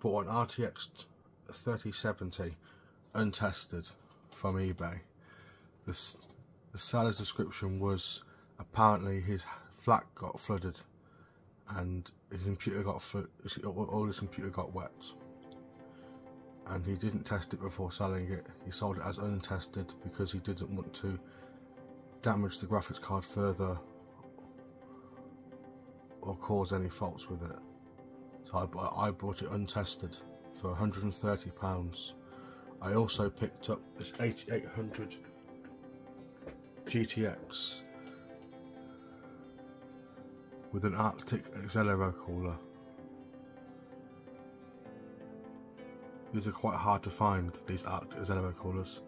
bought an RTX 3070 untested from eBay. The seller's description was apparently his flat got flooded and his computer got all his computer got wet, and he didn't test it before selling it. He sold it as untested because he didn't want to damage the graphics card further or cause any faults with it. So I bought it untested for £130. I also picked up this 8800 GTX with an Arctic Accelero cooler. These are quite hard to find, these Arctic Accelero coolers,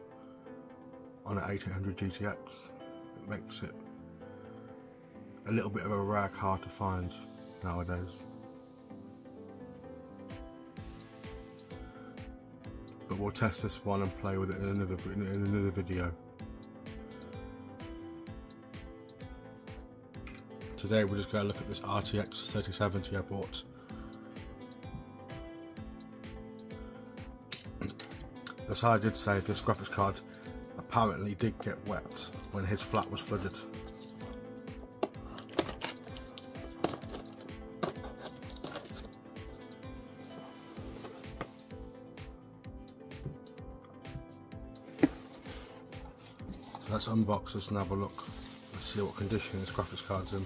on an 8800 GTX. It makes it a little bit of a rare card to find nowadays. But we'll test this one and play with it in another video. Today we're just going to look at this RTX 3070 I bought. The seller did say this graphics card apparently did get wet when his flat was flooded. So let's unbox this and have a look. Let's see what condition this graphics card's in.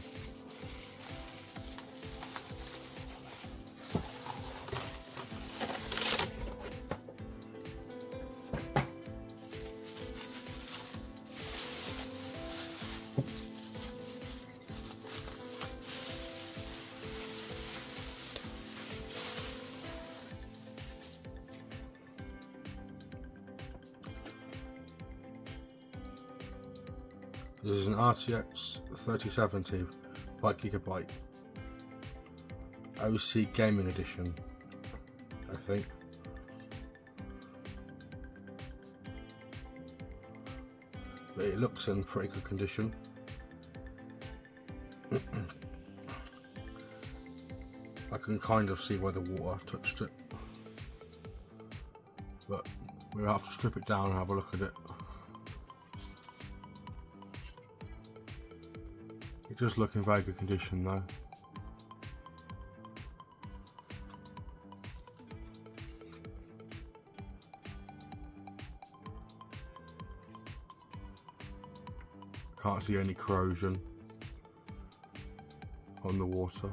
This is an RTX 3070 5GB OC Gaming Edition, I think. But it looks in pretty good condition. I can kind of see where the water touched it, but we'll have to strip it down and have a look at it. It does look in very good condition though. Can't see any corrosion on the water.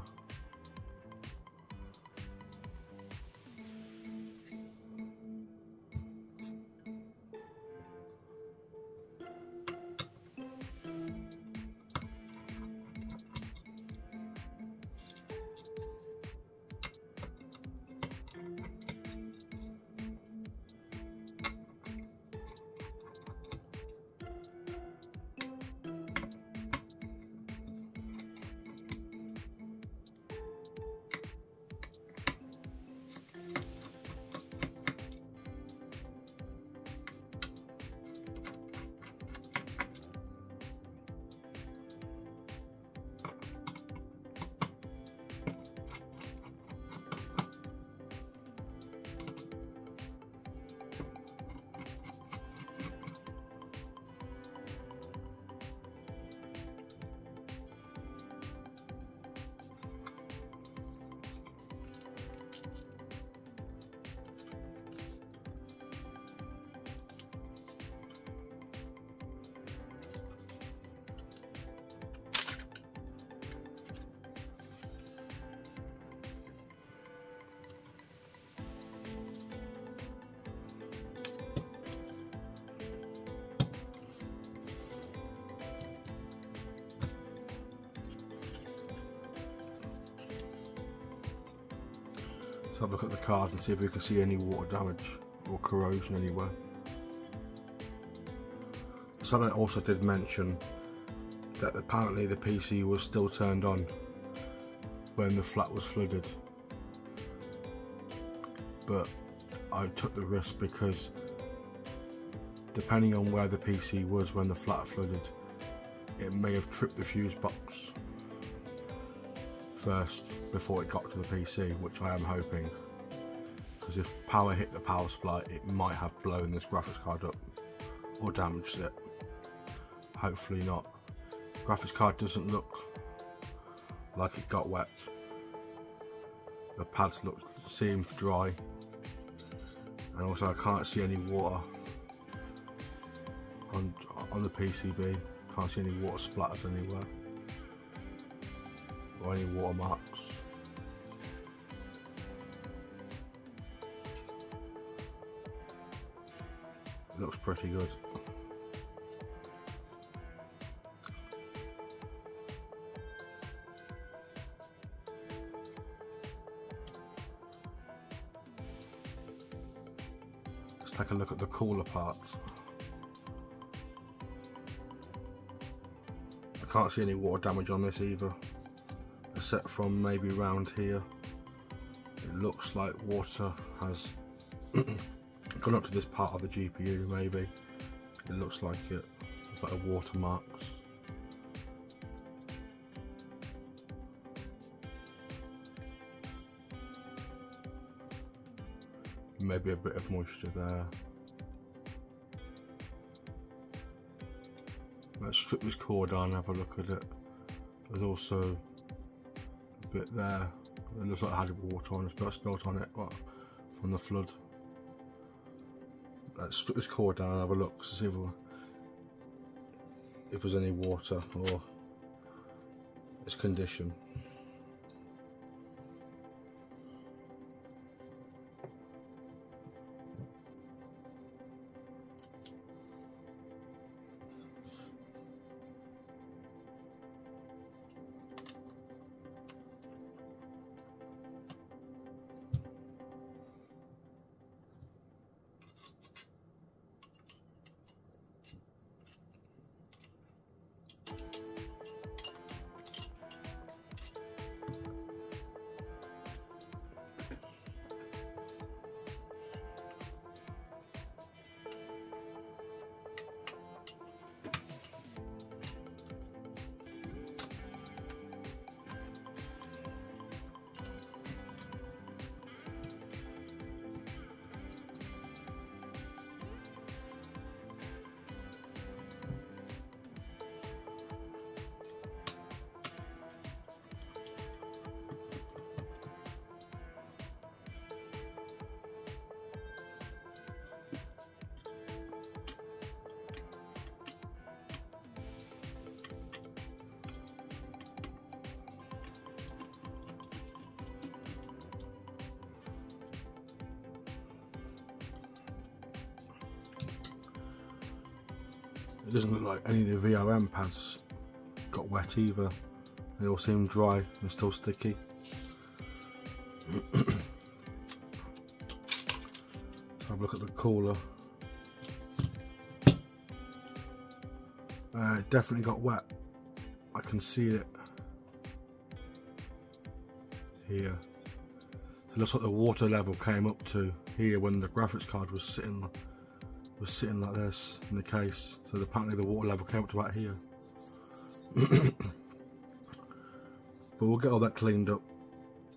Let's have a look at the card and see if we can see any water damage or corrosion anywhere. The seller also did mention that apparently the PC was still turned on when the flat was flooded, but I took the risk because depending on where the PC was when the flat flooded, it may have tripped the fuse box first before it got to the PC, which I am hoping. because if power hit the power supply, it might have blown this graphics card up or damaged it. Hopefully not. Graphics card doesn't look like it got wet. The pads seem dry, and also I can't see any water on the PCB. Can't see any water splatters anywhere or any watermarks. It looks pretty good. Let's take a look at the cooler parts. I can't see any water damage on this either, except from maybe around here. It looks like water has gone up to this part of the GPU, maybe. It looks like it. It's like a watermarks. Maybe a bit of moisture there. Let's strip this core down and have a look at it. There's also a bit there. It looks like it had water on it, but spilt on it from the flood. Let's strip this core down and have a look to see if there's any water or its condition. It doesn't look like any of the VRM pads got wet either. They all seem dry and still sticky. Have a look at the cooler. It definitely got wet. I can see it here. It looks like the water level came up to here when the graphics card was sitting like this in the case. So apparently the water level came up to about here. But we'll get all that cleaned up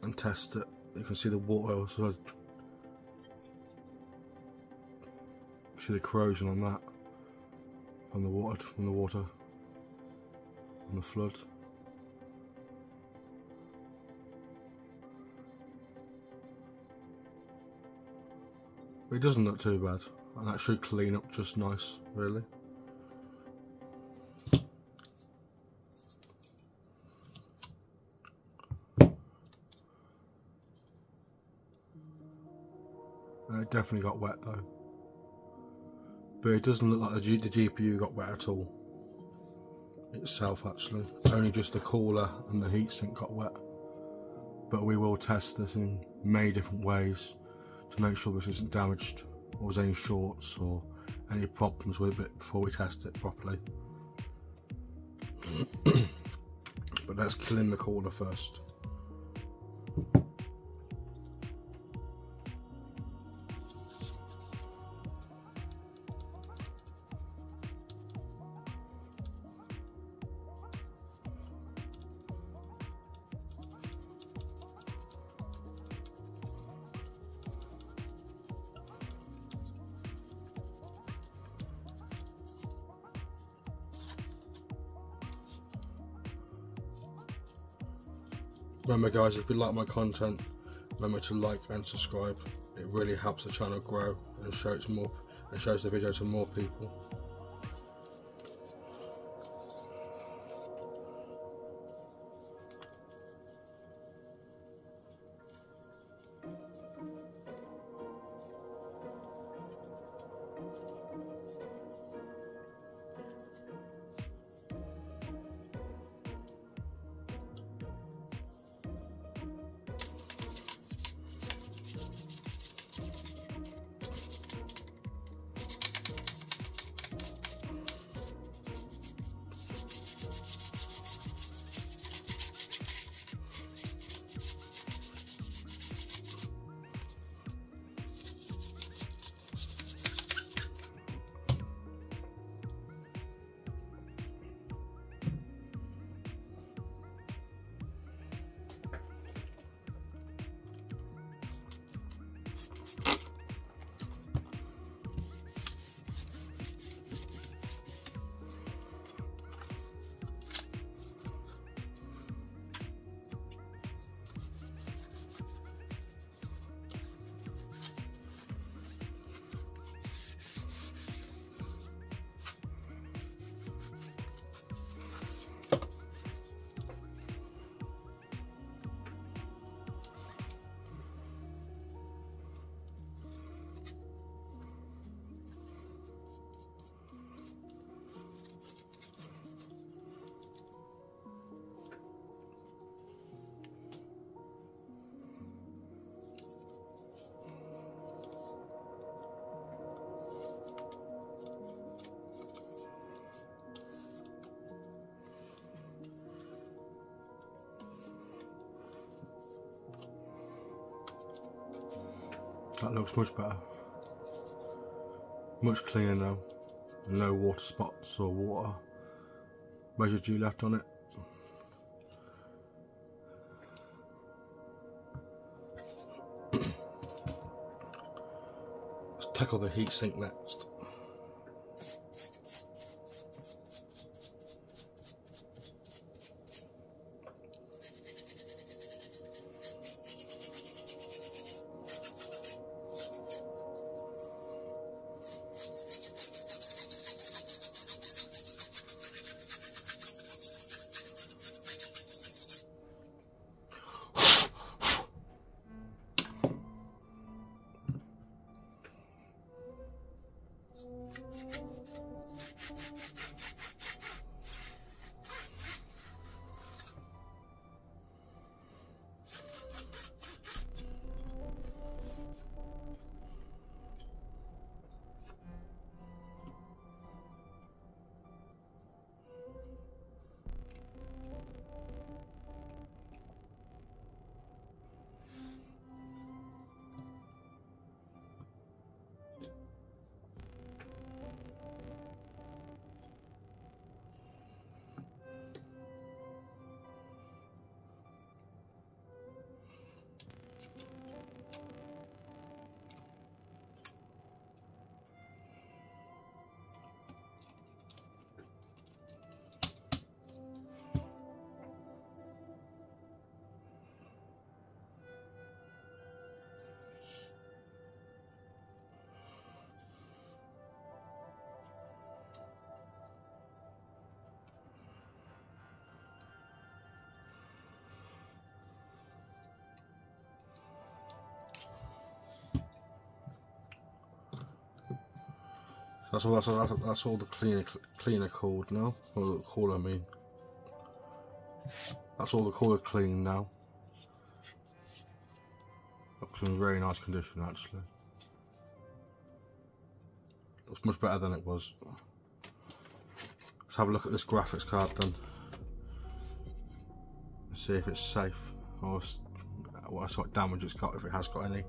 and test it. You can see the water, so see the corrosion on that, on the water, on the flood. But it doesn't look too bad, and that should clean up just nice, really. It definitely got wet though, but it doesn't look like the GPU got wet at all itself actually. Only just the cooler and the heatsink got wet. But we will test this in many different ways to make sure this isn't damaged or there's any shorts or any problems with it before we test it properly. But let's clean the cooler first. Remember guys, if you like my content, remember to like and subscribe. It really helps the channel grow and shows the video to more people. That looks much better. Much cleaner now. No water spots or water residue left on it. Let's tackle the heat sink next. That's all the cleaner called now. Or the cooler, I mean. That's all the cooler clean now. Looks in very nice condition actually. Looks much better than it was. Let's have a look at this graphics card then. See if it's safe or what sort of damage it's got, if it has got any.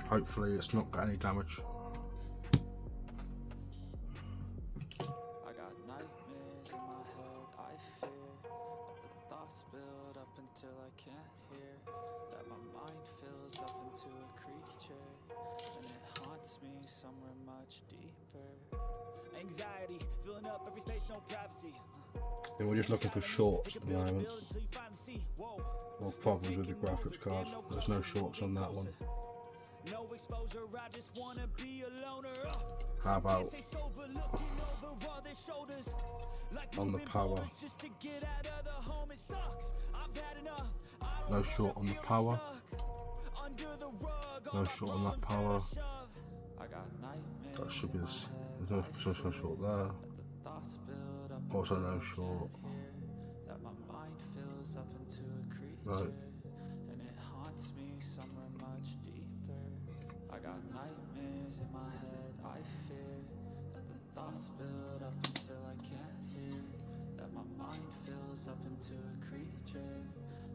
Hopefully it's not got any damage. Anxiety, filling up every space, no privacy. Yeah, we're just looking for shorts at the moment. or problems with the graphics card. There's no shorts on that one. How about on the power? No short on the power. No short on that power. That should be this. There's no short there. Also no short. Right. I got nightmares in my head, I fear that the thoughts build up until I can't hear, that my mind fills up into a creature,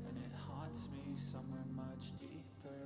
and it haunts me somewhere much deeper.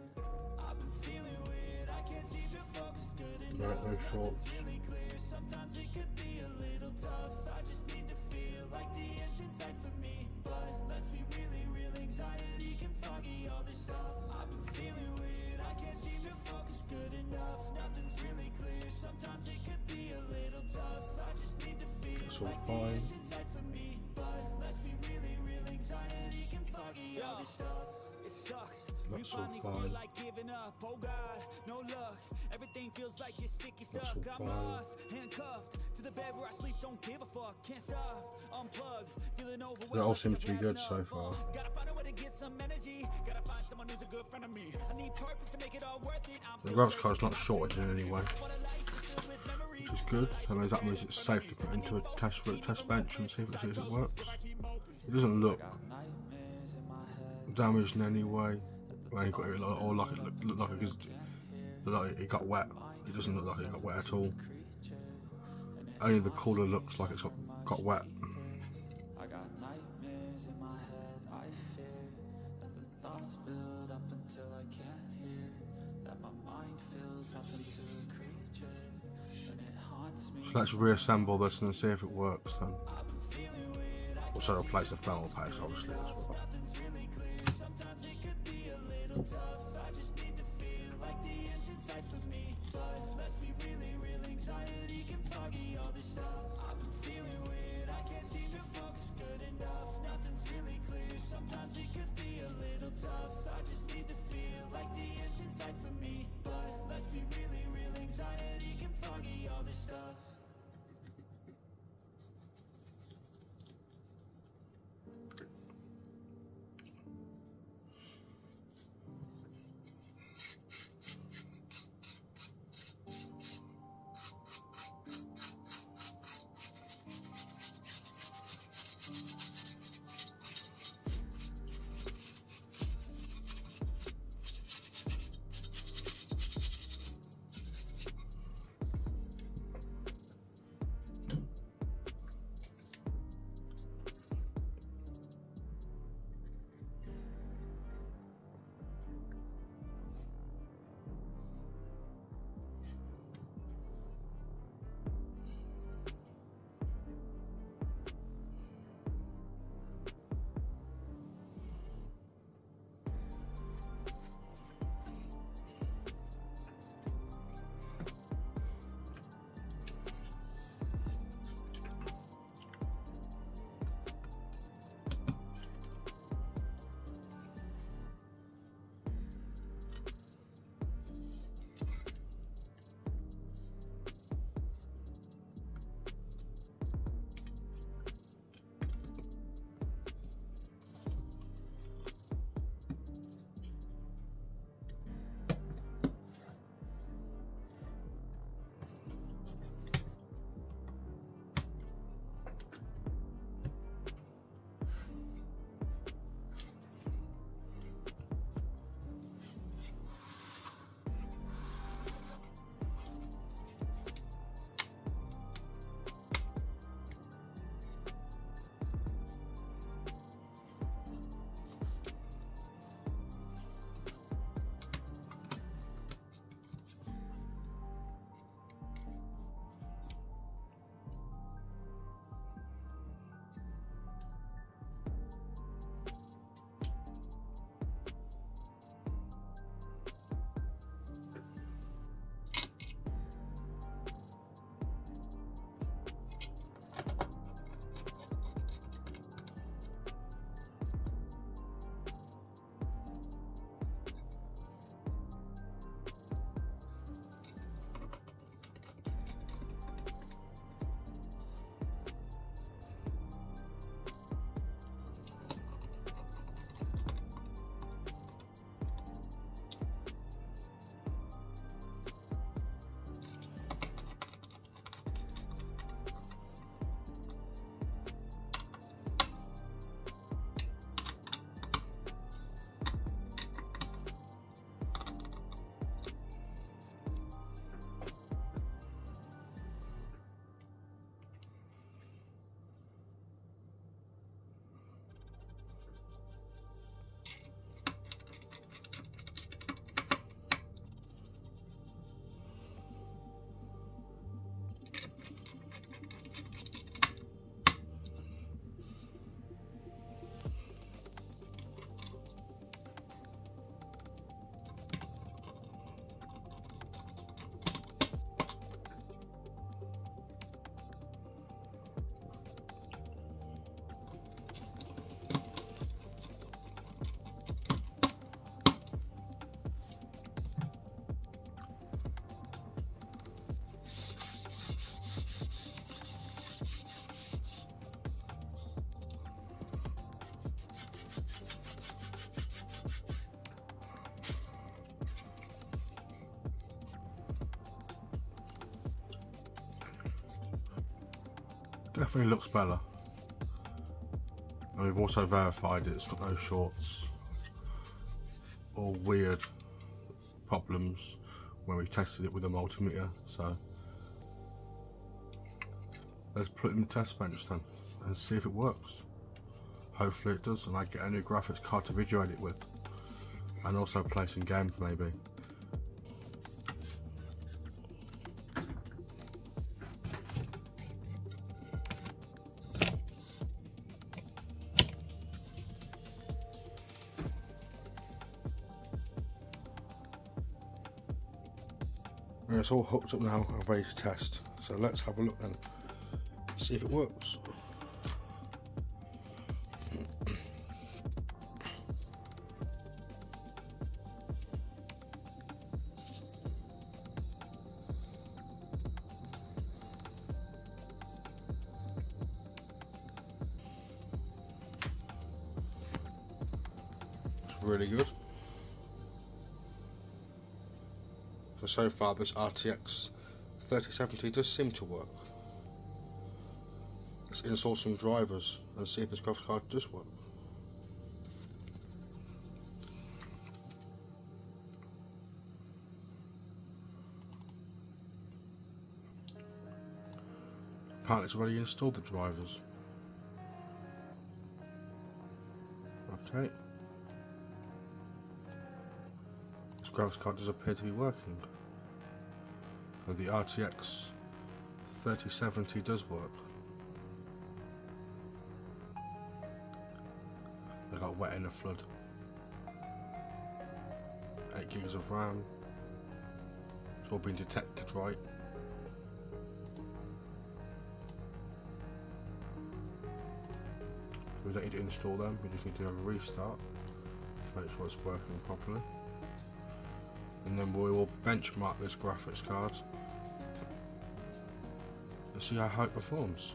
I've been feeling weird, I can't seem to focus good enough. No short. Really clear, sometimes it could be a little tough. I just need to feel like the end's in sight for me, but let's be really real, anxiety can foggy all this stuff. I've been feeling weird, I can't seem to focus good enough. Nothing's really clear, sometimes it could be a little tough. I just need to feel like the end's in sight for me, but let's be really real, anxiety can foggy all this stuff. It sucks. We finally feel like giving up. Oh God, no luck. Everything feels like you're sticky stuck. I'm lost, handcuffed to the bed where I sleep. Don't give a fuck. Can't stop. Unplug. Feeling overwhelmed. That all seems to be good so far. Gotta find a way to get some energy. Gotta find someone who's a good friend of me. I need purpose to make it all worth it. The graphics card's not shorted in any way, which is good. That means it's safe to put into a test bench and see if it works. It doesn't look damaged in any way. When he got it, or like it looked like it got wet. It doesn't look like it got wet at all. Only the cooler looks like it's got wet. I got nightmares in my head, I fear that the thoughts build up until I can't hear, that my mind fills up into a creature, and it haunts me. So let's reassemble this and see if it works then. Also replace the thermal paste obviously as well. I just need to feel like the end's in sight for me, but let's be really real, anxiety can foggy all this stuff. I've been feeling weird, I can't seem to focus good enough. Nothing's really clear, sometimes it could be a little tough. I just need to feel like the end's in sight for me, but let's be really real, anxiety can foggy all this stuff. Definitely looks better. And we've also verified it's got no shorts or weird problems when we tested it with a multimeter. So let's put it in the test bench then and see if it works. Hopefully it does, and I get a new graphics card to video edit with, and also play some games maybe. And it's all hooked up now and ready to test. So let's have a look and see if it works. It's really good. So far this RTX 3070 does seem to work. Let's install some drivers and see if this graphics card does work. Apparently it's already installed the drivers. Okay. This graphics card does appear to be working. So the RTX 3070 does work. I got wet in a flood. 8 gigs of RAM. It's all been detected right. We don't need to install them, we just need to have a restart to make sure it's working properly. And then we will benchmark this graphics card and see how it performs.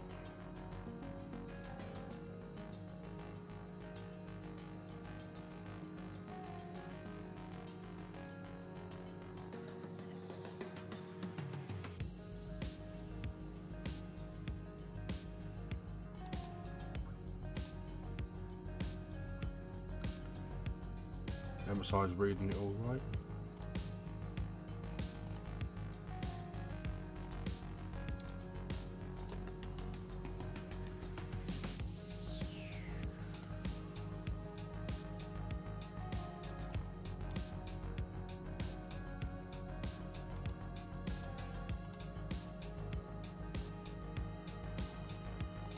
Emphasize reading it all right.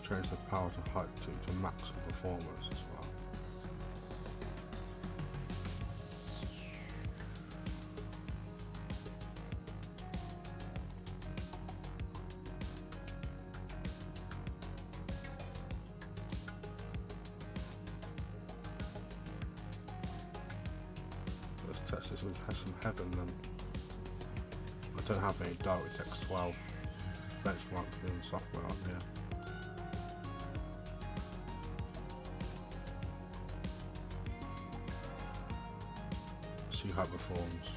Change the power to height to maximum performance as well. Let's test this with some heaven then. I don't have any DirectX 12 benchmarking software on here. See how it performs.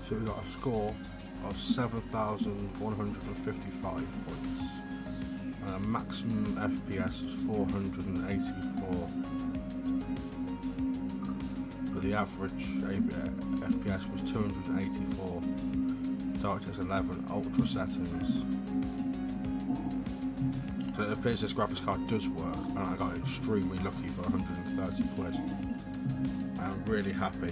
So we got a score of 7,155 points. And a maximum FPS is 484. But the average FPS was 284. DirectX 11 Ultra settings. So it appears this graphics card does work, and I got extremely lucky for 130 quid. I'm really happy.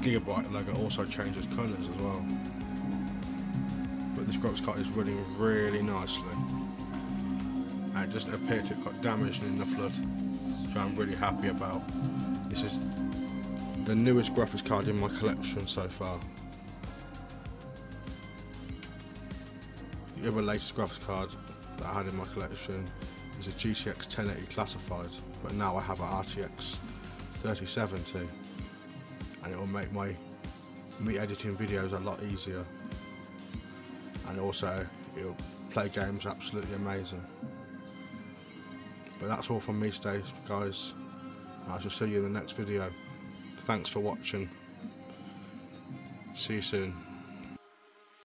Gigabyte logo also changes colours as well. But this graphics card is running really nicely. And it doesn't appear to have got damaged in the flood, which I'm really happy about. This is the newest graphics card in my collection so far. The other latest graphics card that I had in my collection is a GTX 1080 classified, but now I have an RTX 3070, and it will make me editing videos a lot easier, and also it will play games absolutely amazing. But that's all from me today, guys. I shall see you in the next video. Thanks for watching. See you soon.